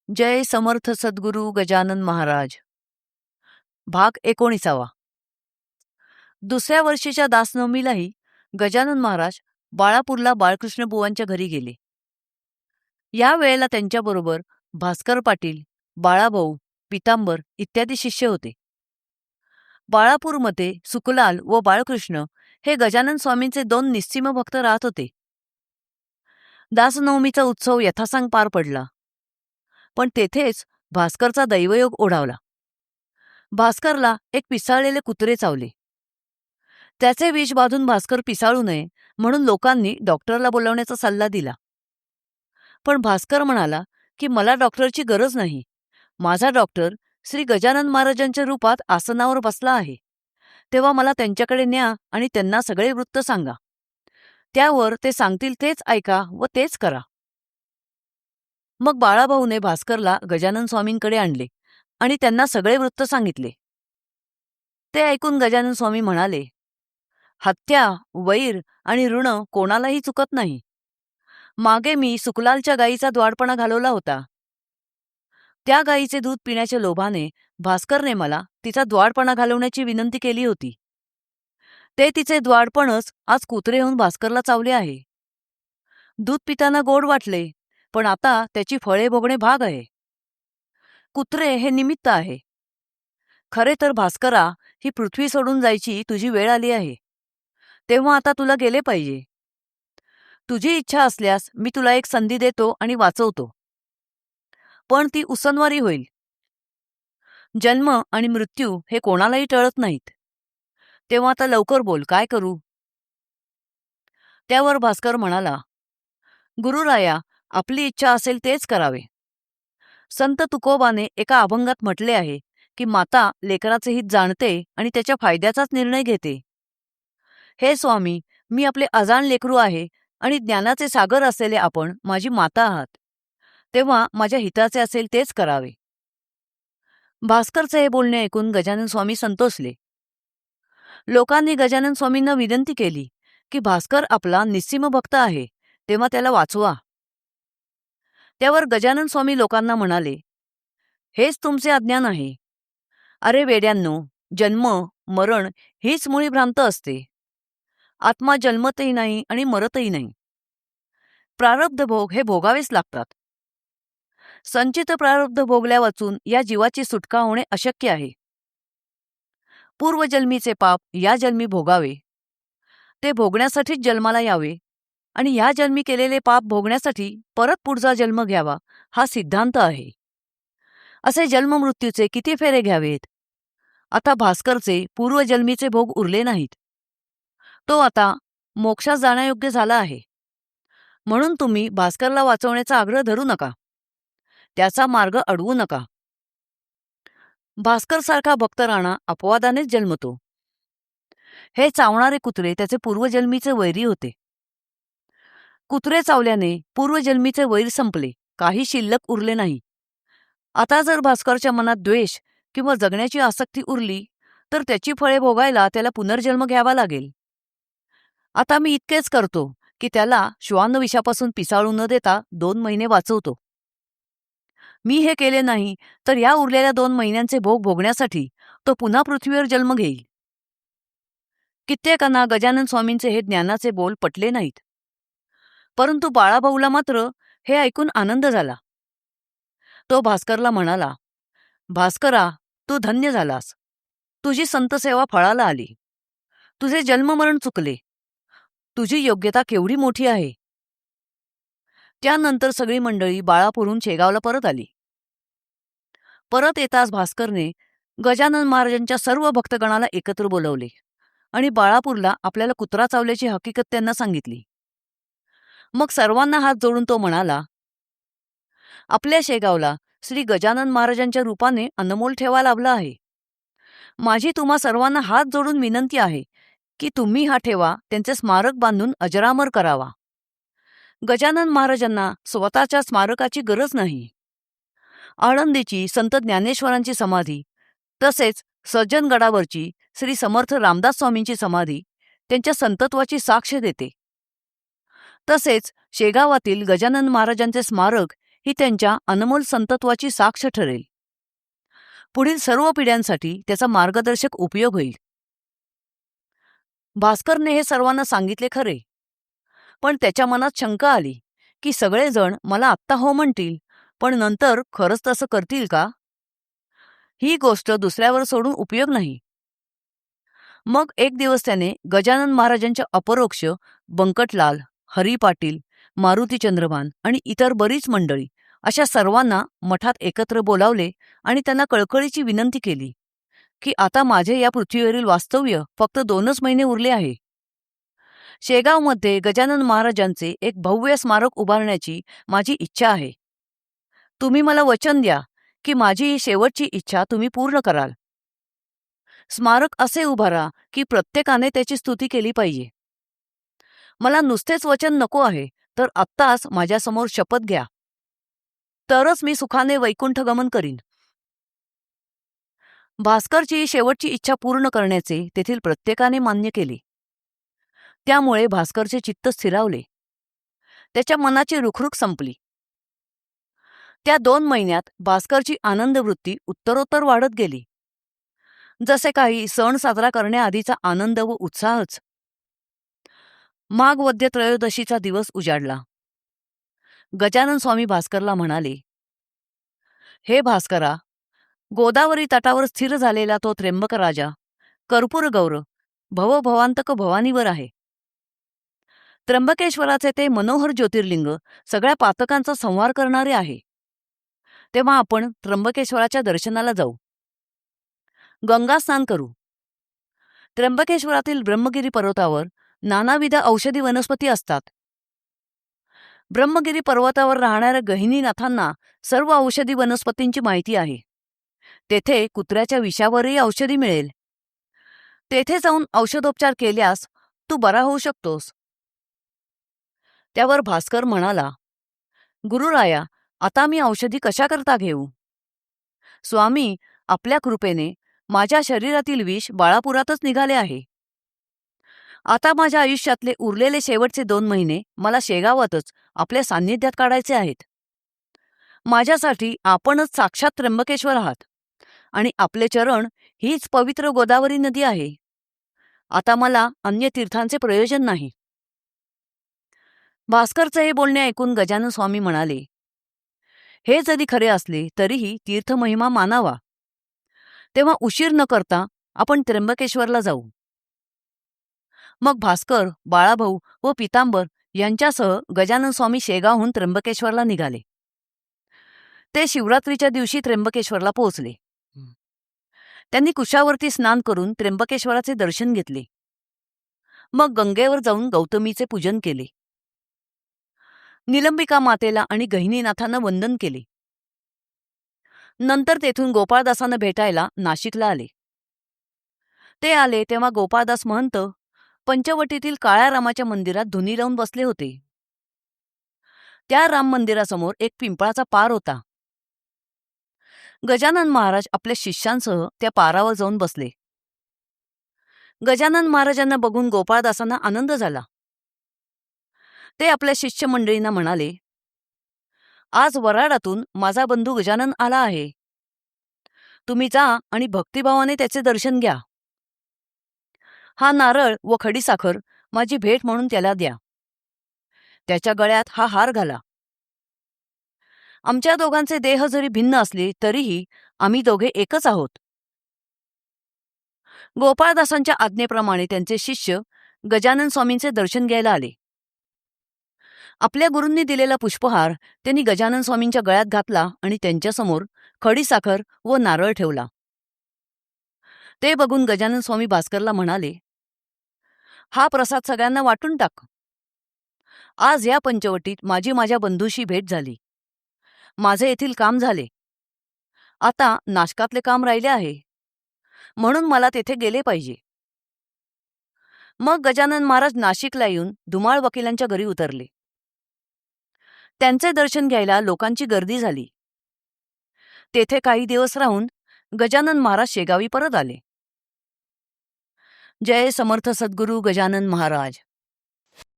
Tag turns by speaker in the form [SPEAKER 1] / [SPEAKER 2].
[SPEAKER 1] जय समर्थ सद्गुरू गजानन महाराज. भाग 19. दुसऱ्या वर्षीच्या दासनवमीलाही गजानन महाराज बाळापूरला बाळकृष्ण बुवांच्या घरी गेले. या वेळेला त्यांच्याबरोबर भास्कर पाटील, बाळाभाऊ, पितांबर इत्यादी शिष्य होते. बाळापूरमध्ये सुखलाल व बाळकृष्ण हे गजानन स्वामींचे 2 निस्सीम भक्त राहत होते. दासनवमीचा उत्सव यथासांग पार पडला, पण तेथेच भास्करचा दैवयोग ओढावला. भास्करला एक पिसाळलेले कुत्रे चावले. त्याचे विष बाधून भास्कर पिसाळू नये म्हणून लोकांनी डॉक्टरला बोलावण्याचा सल्ला दिला. पण भास्कर म्हणाला की मला डॉक्टरची गरज नाही. माझा डॉक्टर श्री गजानन महाराजांच्या रूपात आसनावर बसला आहे. तेव्हा मला त्यांच्याकडे न्या आणि त्यांना सगळे वृत्त सांगा. त्यावर ते सांगतील तेच ऐका व तेच करा. मग बाळाभाऊने भास्करला गजानन स्वामींकडे आणले आणि त्यांना सगळे वृत्त सांगितले. ते ऐकून गजानन स्वामी म्हणाले, हत्या, वैर आणि ऋण कोणालाही चुकत नाही. मागे मी सुखलालच्या गायीचा द्वाडपणा घालवला होता. त्या गायीचे दूध पिण्याच्या लोभाने भास्करने मला तिचा द्वाडपणा घालवण्याची विनंती केली होती. ते तिचे द्वाडपणच आज कुत्रे होऊन भास्करला चावले आहे. दूध पिताना गोड वाटले, पण आता त्याची फळे भोगणे भाग आहे. कुत्रे हे निमित्त आहे. खरे तर भास्करा, ही पृथ्वी सोडून जायची तुझी वेळ आली आहे. तेव्हा आता तुला गेले पाहिजे. तुझी इच्छा असल्यास मी तुला एक संधी देतो आणि वाचवतो, पण ती उसनवारी होईल. जन्म आणि मृत्यू हे कोणालाही टळत नाहीत. तेव्हा आता लवकर बोल, काय करू? त्यावर भास्कर म्हणाला, गुरुराया, आपली इच्छा असेल तेच करावे. संत तुकोबाने एका अभंगात म्हटले आहे की माता लेकराचे हित जाणते आणि त्याच्या फायद्याचाच निर्णय घेते. हे स्वामी, मी आपले अजाण लेकरू आहे आणि ज्ञानाचे सागर असलेले आपण माझी माता आहात. तेव्हा माझ्या हिताचे असेल तेच करावे. भास्करचे हे बोलणे ऐकून गजानन स्वामी संतोषले. लोकांनी गजानन स्वामींना विनंती केली की भास्कर आपला निस्सीम भक्त आहे, तेव्हा त्याला वाचवा. त्यावर गजानन स्वामी लोकांना म्हणाले, हेच तुमचे अज्ञान आहे. अरे वेड्यांनो, जन्म मरण हीच मुळी भ्रांत असते. आत्मा जन्मतही नाही आणि मरतही नाही. प्रारब्ध भोग हे भोगावेच लागतात. संचित प्रारब्ध भोगल्या वाचून या जीवाची सुटका होणे अशक्य आहे. पूर्वजन्मीचे पाप या जन्मी भोगावे, ते भोगण्यासाठीच जन्माला यावे आणि या जन्मी केलेले पाप भोगण्यासाठी परत पुढचा जन्म घ्यावा, हा सिद्धांत आहे. असे जन्ममृत्यूचे किती फेरे घ्यावेत? आता भास्करचे पूर्वजन्मीचे भोग उरले नाहीत. तो आता मोक्षास जाण्यायोग्य झाला आहे. म्हणून तुम्ही भास्करला वाचवण्याचा आग्रह धरू नका. त्याचा मार्ग अडवू नका. भास्करसारखा भक्त राणा अपवादानेच जन्मतो. हे चावणारे कुत्रे त्याचे पूर्वजन्मीचे वैरी होते. कुत्रे चावल्याने पूर्वजन्मीचे वैर संपले, काही शिल्लक उरले नाही. आता जर भास्करच्या मनात द्वेष किंवा जगण्याची आसक्ती उरली तर त्याची फळे भोगायला त्याला पुनर्जन्म घ्यावा लागेल. आता मी इतकेच करतो की त्याला श्वानविषापासून पिसाळू न देता 2 महिने वाचवतो. मी हे केले नाही तर या उरलेल्या 2 महिन्यांचे भोग भोगण्यासाठी तो पुन्हा पृथ्वीवर जन्म घेईल. कित्येकांना गजानन स्वामींचे हे ज्ञानाचे बोल पटले नाहीत, परंतु बाळाभाऊला मात्र हे ऐकून आनंद झाला. तो भास्करला म्हणाला, भास्करा, तू धन्य झालास. तुझी संतसेवा फळाला आली. तुझे जन्ममरण चुकले. तुझी योग्यता केवढी मोठी आहे. त्यानंतर सगळी मंडळी बाळापूरहून शेगावला परत आली. परत येताच भास्करने गजानन महाराजांच्या सर्व भक्तगणाला एकत्र बोलवले आणि बाळापूरला आपल्याला कुत्रा चावल्याची हकीकत त्यांना सांगितली. मग सर्वांना हात जोडून तो म्हणाला, आपल्या शेगावला श्री गजानन महाराजांच्या रूपाने अनमोल ठेवा लाभला आहे. माझी तुम्हा सर्वांना हात जोडून विनंती आहे की तुम्ही हा ठेवा त्यांचे स्मारक बांधून अजरामर करावा. गजानन महाराजांना स्वतःच्या स्मारकाची गरज नाही. आळंदीची संत ज्ञानेश्वरांची समाधी, तसेच सज्जनगडावरची श्री समर्थ रामदास स्वामींची समाधी त्यांच्या संतत्वाची साक्ष देते. तसेच शेगावातील गजानन महाराजांचे स्मारक ही त्यांच्या अनमोल संतत्वाची साक्ष ठरेल. पुढील सर्व पिढ्यांसाठी त्याचा मार्गदर्शक उपयोग होईल. भास्करने हे सर्वांना सांगितले खरे, पण त्याच्या मनात शंका आली की सगळेजण मला आत्ता हो म्हणतील, पण नंतर खरंच तसं करतील का? ही गोष्ट दुसऱ्यावर सोडून उपयोग नाही. मग एक दिवस त्याने गजानन महाराजांच्या अपरोक्ष बंकटलाल, हरी पाटील, मारुती चंद्रभान आणि इतर बरीच मंडळी अशा सर्वांना मठात एकत्र बोलावले आणि त्यांना कळकळीची विनंती केली की आता माझे या पृथ्वीवरील वास्तव्य फक्त 2च महिने उरले आहे. शेगावमध्ये गजानन महाराजांचे एक भव्य स्मारक उभारण्याची माझी इच्छा आहे. तुम्ही मला वचन द्या की माझी ही शेवटची इच्छा तुम्ही पूर्ण कराल. स्मारक असे उभारा की प्रत्येकाने त्याची स्तुती केली पाहिजे. मला नुसतेच वचन नको आहे, तर आत्ताच माझ्यासमोर शपथ घ्या, तरच मी सुखाने वैकुंठगमन करीन. भास्करची शेवटची इच्छा पूर्ण करण्याचे तेथील प्रत्येकाने मान्य केले. त्यामुळे भास्करचे चित्त स्थिरावले. त्याच्या मनाची रुखरुख संपली. त्या 2 महिन्यात भास्करची आनंदवृत्ती उत्तरोत्तर वाढत गेली. जसे काही सण साजरा करण्याआधीचा आनंद व उत्साहच. माघ वद्य त्रयोदशीचा दिवस उजाडला. गजानन स्वामी भास्करला म्हणाले, हे भास्करा, गोदावरी तटावर स्थिर झालेला तो त्र्यंबक राजा कर्पूर गौर भवभवांतक भवानीवर आहे. त्र्यंबकेश्वराचे ते मनोहर ज्योतिर्लिंग सगळ्या पातकांचा संहार करणारे आहे. तेव्हा आपण त्र्यंबकेश्वराच्या दर्शनाला जाऊ. गंगा स्नान करू. त्र्यंबकेश्वरातील ब्रह्मगिरी पर्वतावर नानाविध औषधी वनस्पती असतात. ब्रह्मगिरी पर्वतावर राहणाऱ्या गहिनीनाथांना सर्व औषधी वनस्पतींची माहिती आहे. तेथे कुत्र्याच्या विषावरही औषधी मिळेल. तेथे जाऊन औषधोपचार केल्यास तू बरा होऊ शकतोस. त्यावर भास्कर म्हणाला, गुरुराया, आता मी औषधी कशाकरता घेऊ? स्वामी, आपल्या कृपेने माझ्या शरीरातील विष बाळापुरातच निघाले आहे. आता माझ्या आयुष्यातले उरलेले शेवटचे 2 महिने मला शेगावातच आपल्या सान्निध्यात काढायचे आहेत. माझ्यासाठी आपणच साक्षात त्र्यंबकेश्वर आहात आणि आपले चरण हीच पवित्र गोदावरी नदी आहे. आता मला अन्य तीर्थांचे प्रयोजन नाही. भास्करचे हे बोलणे ऐकून गजानन स्वामी म्हणाले, हे जरी खरे असले तरीही तीर्थमहिमा मानावा. तेव्हा उशीर न करता आपण त्र्यंबकेश्वरला जाऊ. मग भास्कर, बाळाभाऊ व पितांबर यांच्यासह गजानन स्वामी शेगावहून त्र्यंबकेश्वरला निघाले. ते शिवरात्रीच्या दिवशी त्र्यंबकेश्वरला पोहोचले. त्यांनी कुशावरती स्नान करून त्र्यंबकेश्वराचे दर्शन घेतले. मग गंगेवर जाऊन गौतमीचे पूजन केले. निलंबिका मातेला आणि गहिनीनाथांना वंदन केले. नंतर तेथून गोपाळदासांना भेटायला नाशिकला आले. ते आले तेव्हा गोपाळदास महंत पंचवटीतील काळ्या रामाच्या मंदिरात धुनी लावून बसले होते. त्या राम मंदिरासमोर एक पिंपळाचा पार होता. गजानन महाराज आपल्या शिष्यांसह त्या पारावर जाऊन बसले. गजानन महाराजांना बघून गोपाळदासांना आनंद झाला. ते आपल्या शिष्य मंडळींना म्हणाले, आज वराडातून माझा बंधू गजानन आला आहे. तुम्ही जा आणि भक्तिभावाने त्याचे दर्शन घ्या. हा नारळ व खडीसाखर माझी भेट म्हणून त्याला द्या. त्याच्या गळ्यात हा हार घाला. आमच्या दोघांचे देह जरी भिन्न असले तरीही आम्ही दोघे एकच आहोत. गोपाळदासांच्या आज्ञेप्रमाणे त्यांचे शिष्य गजानन स्वामींचे दर्शन घ्यायला आले. आपल्या गुरूंनी दिलेला पुष्पहार त्यांनी गजानन स्वामींच्या गळ्यात घातला आणि त्यांच्यासमोर खडीसाखर व नारळ ठेवला. ते बघून गजानन स्वामी भास्करला म्हणाले, हा प्रसाद सगळ्यांना वाटून टाक. आज या पंचवटीत माझ्या बंधूशी भेट झाली. माझे येथील काम झाले. आता नाशकातले काम राहिले आहे, म्हणून मला तेथे गेले पाहिजे. मग गजानन महाराज नाशिकला येऊन धुमाळ वकिलांच्या घरी उतरले. त्यांचे दर्शन घ्यायला लोकांची गर्दी झाली. तेथे काही दिवस राहून गजानन महाराज शेगावी परत आले. जय समर्थ सद्गुरू गजानन महाराज.